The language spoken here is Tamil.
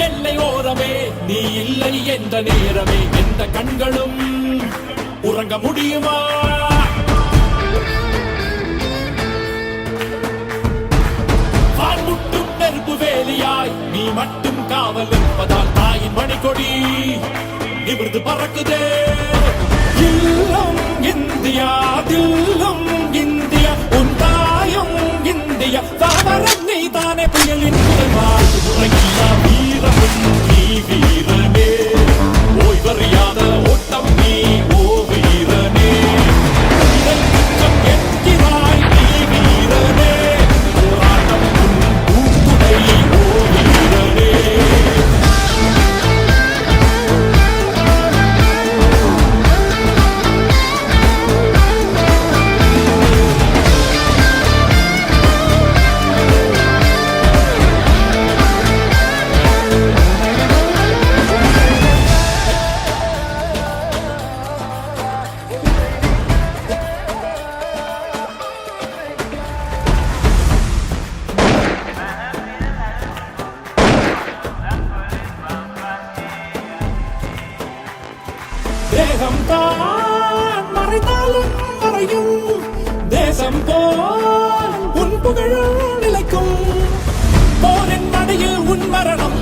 எல்லை ஓரமே நீ இல்லை என்ற நேரமே எந்த கண்களும் உறங்க முடியுமா? வான்முட்டும் நெருப்பு வேலியாய் நீ மட்டும் காவல் இருப்பதால் தாயின் மணிக்கொடி நிமிர்ந்து பறக்குதே. இல்லம் இந்தியா, தில்லும் இந்தியா, உன் தாயும் இந்தியா, தாவரம் நீ தானே புயலின் வாழ்த்து உறங்கியா வீரமும் நீ வீரனே, ஓய்வறியாத ஓட்டம் நீ ஓ வீரனே, இதற்கும் என்கிறாய் நீ வீரனே, போராட்டம் உன் பூத்துடை ஓ வீரனே. தேகம் தான் மறைந்தாலும் மறையும், தேசம் போல் உன் புகழும் நிலைக்கும், போரின் நடையில் உன் மரணம்